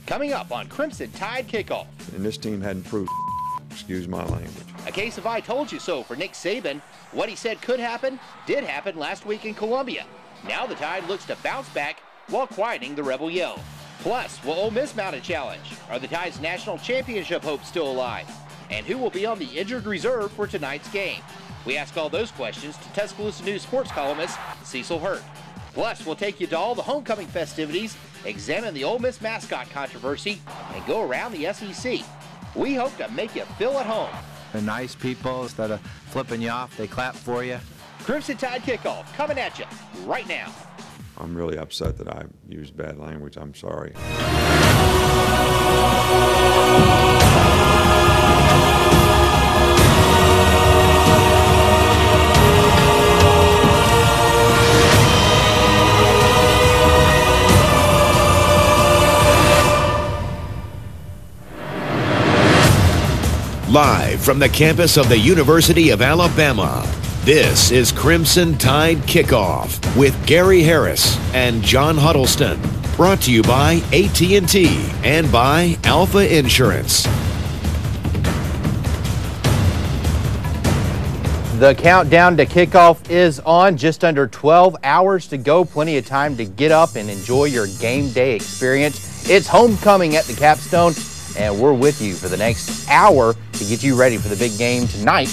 Coming up on Crimson Tide Kickoff. And this team hadn't proved, excuse my language. A case of I told you so for Nick Saban. What he said could happen, did happen last week in Columbia. Now the Tide looks to bounce back while quieting the Rebel yell. Plus, will Ole Miss mount a challenge? Are the Tide's national championship hopes still alive? And who will be on the injured reserve for tonight's game? We ask all those questions to Tuscaloosa News sports columnist Cecil Hurt. Plus, we'll take you to all the homecoming festivities, examine the Ole Miss mascot controversy, and go around the SEC. We hope to make you feel at home. They're nice people. Instead of flipping you off, they clap for you. Crimson Tide Kickoff coming at you right now. I'm really upset that I used bad language. I'm sorry. Live from the campus of the University of Alabama, this is Crimson Tide Kickoff with Gary Harris and John Huddleston. Brought to you by AT&T and by Alpha Insurance. The countdown to kickoff is on. Just under 12 hours to go. Plenty of time to get up and enjoy your game day experience. It's homecoming at the Capstone, and we're with you for the next hour to get you ready for the big game tonight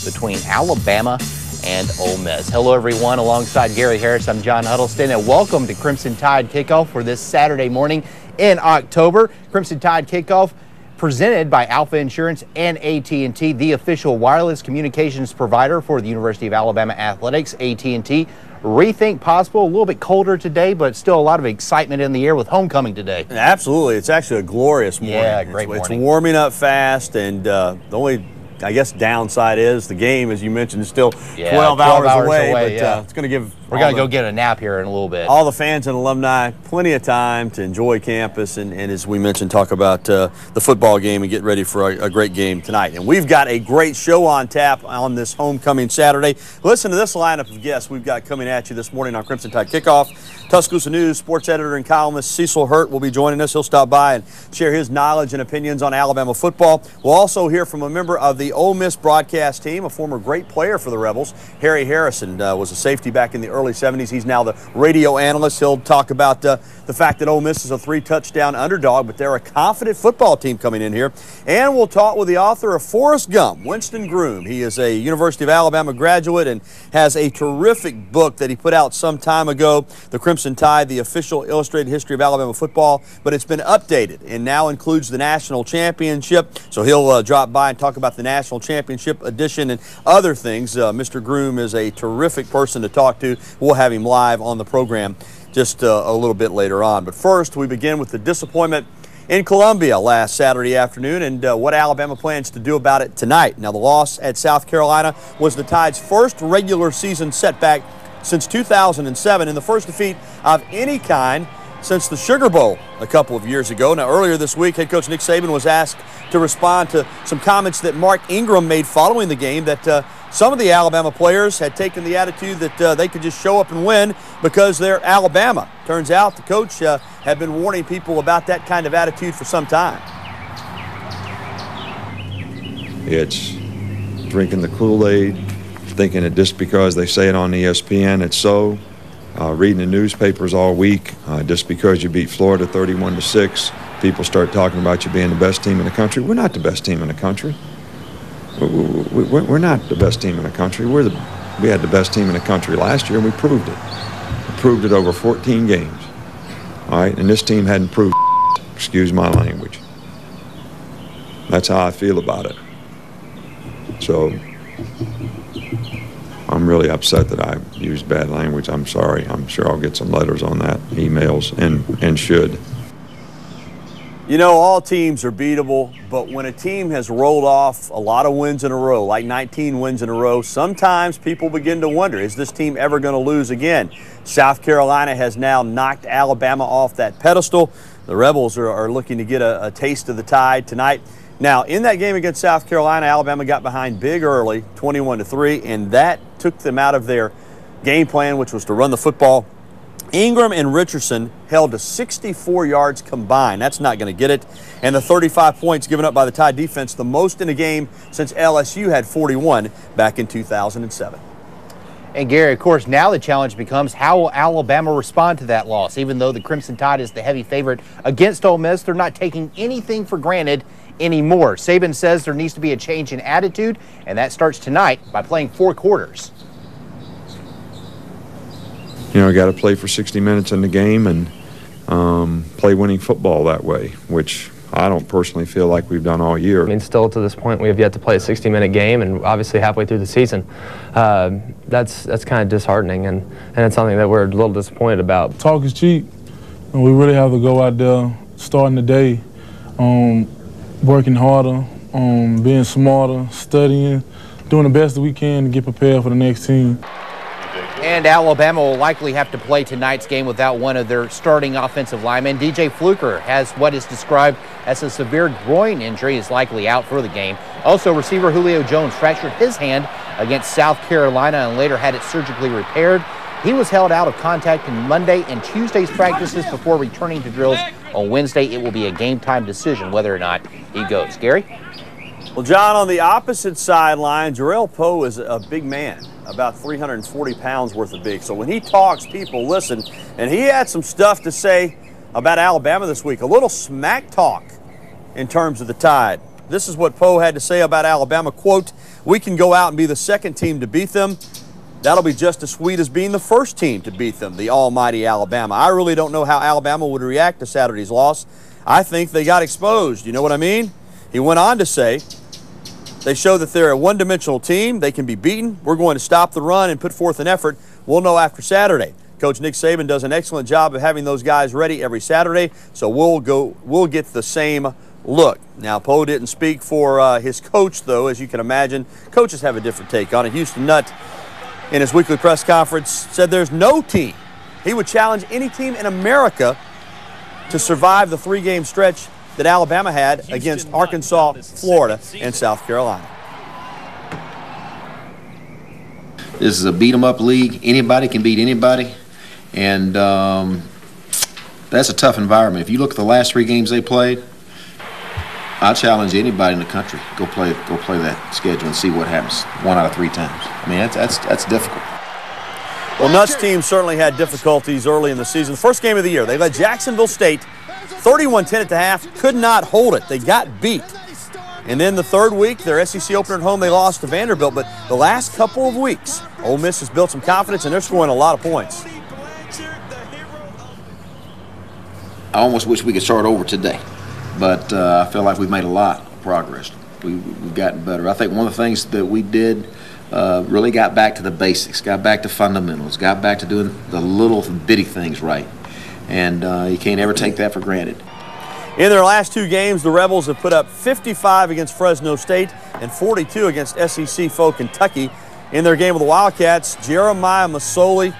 between Alabama and Ole Miss. Hello, everyone. Alongside Gary Harris, I'm John Huddleston, and welcome to Crimson Tide Kickoff for this Saturday morning in October. Crimson Tide Kickoff presented by Alpha Insurance and AT&T, the official wireless communications provider for the University of Alabama Athletics. AT&T, rethink possible. A little bit colder today, but still a lot of excitement in the air with homecoming today. Absolutely. It's actually a glorious morning. Yeah, great morning. It's warming up fast, and the only, I guess, downside is the game, as you mentioned, is still 12 hours away, but it's going to give... We're going to go get a nap here in a little bit. All the fans and alumni plenty of time to enjoy campus and as we mentioned, talk about the football game and get ready for a great game tonight. And we've got a great show on tap on this homecoming Saturday. Listen to this lineup of guests we've got coming at you this morning on Crimson Tide Kickoff. Tuscaloosa News sports editor and columnist Cecil Hurt will be joining us. He'll stop by and share his knowledge and opinions on Alabama football. We'll also hear from a member of the Ole Miss broadcast team, a former great player for the Rebels. Harry Harrison was a safety back in the early 70s. He's now the radio analyst. He'll talk about the fact that Ole Miss is a 3-touchdown underdog, but they're a confident football team coming in here. And we'll talk with the author of Forrest Gump, Winston Groom. He is a University of Alabama graduate and has a terrific book that he put out some time ago, The Crimson Tide, the official illustrated history of Alabama football, but it's been updated and now includes the national championship. So he'll drop by and talk about the national championship edition and other things. Mr. Groom is a terrific person to talk to. We'll have him live on the program just a little bit later on. But first, we begin with the disappointment in Columbia last Saturday afternoon and what Alabama plans to do about it tonight. Now, the loss at South Carolina was the Tide's first regular season setback since 2007 and the first defeat of any kind since the Sugar Bowl a couple of years ago. Now, earlier this week, head coach Nick Saban was asked to respond to some comments that Mark Ingram made following the game that some of the Alabama players had taken the attitude that they could just show up and win because they're Alabama. Turns out the coach had been warning people about that kind of attitude for some time. It's drinking the Kool-Aid, thinking that just because they say it on ESPN, it's so. Reading the newspapers all week, just because you beat Florida 31-6, people start talking about you being the best team in the country. We're not the best team in the country. We're not the best team in the country. We had the best team in the country last year, and we proved it. We proved it over 14 games. All right, and this team hadn't proved, excuse my language. That's how I feel about it. So I'm really upset that I used bad language. I'm sorry. I'm sure I'll get some letters on that, emails, and should. You know, all teams are beatable, but when a team has rolled off a lot of wins in a row, like 19 wins in a row, sometimes people begin to wonder, is this team ever going to lose again? South Carolina has now knocked Alabama off that pedestal. The Rebels are looking to get a taste of the Tide tonight. Now, in that game against South Carolina, Alabama got behind big early, 21-3, and that took them out of their game plan, which was to run the football Ingram and Richardson held to 64 yards combined. That's not going to get it. And the 35 points given up by the Tide defense, the most in a game since LSU had 41 back in 2007. And Gary, of course, now the challenge becomes how will Alabama respond to that loss? Even though the Crimson Tide is the heavy favorite against Ole Miss, they're not taking anything for granted anymore. Saban says there needs to be a change in attitude, and that starts tonight by playing 4 quarters. You know, got to play for 60 minutes in the game and play winning football that way, which I don't personally feel like we've done all year. I mean, still to this point, we have yet to play a 60-minute game, and obviously halfway through the season. That's kind of disheartening, and it's something that we're a little disappointed about. Talk is cheap, and we really have to go out there starting the day, working harder, being smarter, studying, doing the best that we can to get prepared for the next team. And Alabama will likely have to play tonight's game without one of their starting offensive linemen. DJ Fluker has what is described as a severe groin injury, is likely out for the game. Also, receiver Julio Jones fractured his hand against South Carolina and later had it surgically repaired. He was held out of contact in Monday and Tuesday's practices before returning to drills on Wednesday. It will be a game-time decision whether or not he goes. Gary? Well, John, on the opposite sideline, Jarrell Poe is a big man, about 340 pounds worth of big. So when he talks, people listen. And he had some stuff to say about Alabama this week, a little smack talk in terms of the Tide. This is what Poe had to say about Alabama. Quote, "We can go out and be the second team to beat them. That'll be just as sweet as being the first team to beat them, the almighty Alabama. I really don't know how Alabama would react to Saturday's loss. I think they got exposed. You know what I mean?" He went on to say, "They show that they're a one-dimensional team. They can be beaten. We're going to stop the run and put forth an effort. We'll know after Saturday." Coach Nick Saban does an excellent job of having those guys ready every Saturday, so we'll get the same look. Now, Poe didn't speak for his coach, though, as you can imagine. Coaches have a different take on it. Houston Nutt, in his weekly press conference, said there's no team. He would challenge any team in America to survive the 3-game stretch that Alabama had against Arkansas, Florida, and South Carolina. This is a beat-em-up league. Anybody can beat anybody, and that's a tough environment. If you look at the last 3 games they played, I challenge anybody in the country go play that schedule and see what happens 1 out of 3 times. I mean, that's difficult. Well, Nutt's team certainly had difficulties early in the season. First game of the year, they led Jacksonville State 31-10 at the half, could not hold it. They got beat. And then the third week, their SEC opener at home, they lost to Vanderbilt. But the last couple of weeks, Ole Miss has built some confidence, and they're scoring a lot of points. I almost wish we could start over today, but I feel like we've made a lot of progress. We've gotten better. I think one of the things that we did really got back to the basics, got back to fundamentals, got back to doing the little bitty things right. And you can't ever take that for granted. In their last 2 games, the Rebels have put up 55 against Fresno State and 42 against SEC foe Kentucky. In their game with the Wildcats, Jeremiah Masoli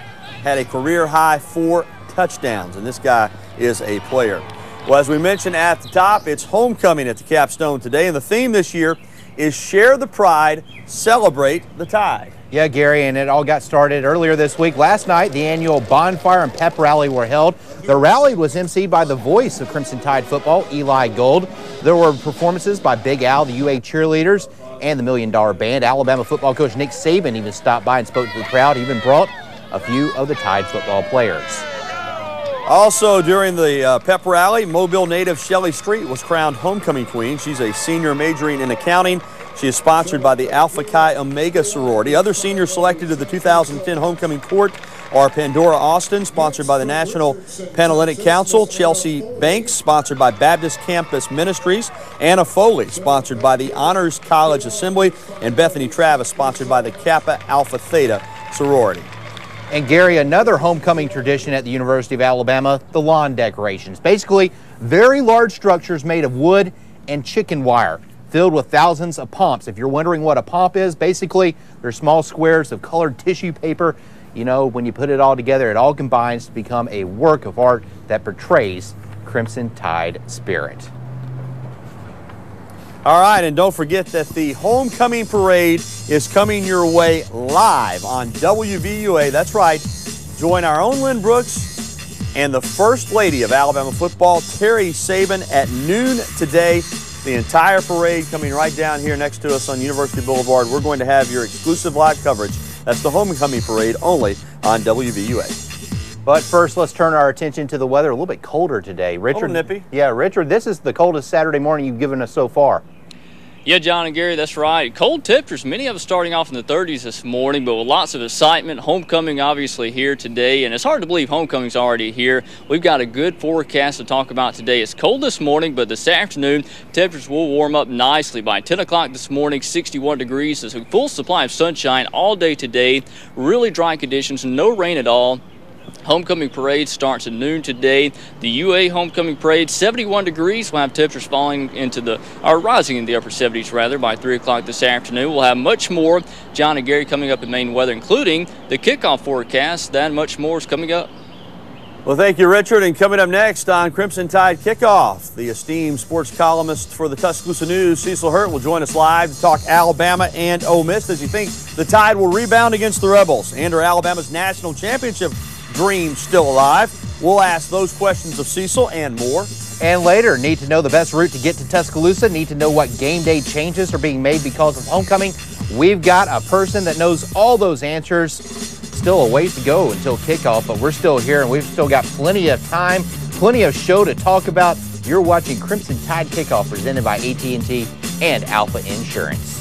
had a career-high 4 touchdowns, and this guy is a player. Well, as we mentioned at the top, it's homecoming at the Capstone today, and the theme this year is Share the Pride, Celebrate the Tide. Yeah, Gary, and it all got started earlier this week. Last night, the annual bonfire and pep rally were held. The rally was emceed by the voice of Crimson Tide football, Eli Gold. There were performances by Big Al, the UA cheerleaders, and the $1 Million Band. Alabama football coach Nick Saban even stopped by and spoke to the crowd. He even brought a few of the Tide football players. Also during the pep rally, Mobile native Shelly Street was crowned homecoming queen. She's a senior majoring in accounting. She is sponsored by the Alpha Chi Omega sorority. Other seniors selected to the 2010 homecoming court are Pandora Austin, sponsored by the National Panhellenic Council; Chelsea Banks, sponsored by Baptist Campus Ministries; Anna Foley, sponsored by the Honors College Assembly; and Bethany Travis, sponsored by the Kappa Alpha Theta sorority. And Gary, another homecoming tradition at the University of Alabama, the lawn decorations. Basically, very large structures made of wood and chicken wire, filled with thousands of pomps. If you're wondering what a pomp is, basically, they're small squares of colored tissue paper. You know, when you put it all together, it all combines to become a work of art that portrays Crimson Tide spirit. All right, and don't forget that the homecoming parade is coming your way live on WVUA. That's right. Join our own Lynn Brooks and the First Lady of Alabama football, Terry Saban, at noon today. The entire parade coming right down here next to us on University Boulevard. We're going to have your exclusive live coverage. That's the homecoming parade only on WVUA. But first, let's turn our attention to the weather. A little bit colder today. Richard, a little nippy. Yeah, Richard, this is the coldest Saturday morning you've given us so far. Yeah, John and Gary, that's right. Cold temperatures, many of us starting off in the 30s this morning, but with lots of excitement. Homecoming obviously here today, and it's hard to believe homecoming's already here. We've got a good forecast to talk about today. It's cold this morning, but this afternoon, temperatures will warm up nicely. By 10 o'clock this morning, 61 degrees. There's a full supply of sunshine all day today. Really dry conditions, no rain at all. Homecoming parade starts at noon today. The UA homecoming parade, 71 degrees. We'll have temperatures falling rising in the upper 70s rather by 3 o'clock this afternoon. We'll have much more. John and Gary coming up in Maine weather, including the kickoff forecast. That and much more is coming up. Well, thank you, Richard. And coming up next on Crimson Tide Kickoff, the esteemed sports columnist for the Tuscaloosa News, Cecil Hurt, will join us live to talk Alabama and Ole Miss. Does he think the Tide will rebound against the Rebels? And are Alabama's national championship dream still alive? We'll ask those questions of Cecil and more. And later, need to know the best route to get to Tuscaloosa, need to know what game day changes are being made because of homecoming. We've got a person that knows all those answers. Still a ways to go until kickoff, but we're still here and we've still got plenty of time, plenty of show to talk about. You're watching Crimson Tide Kickoff presented by AT&T and Alpha Insurance.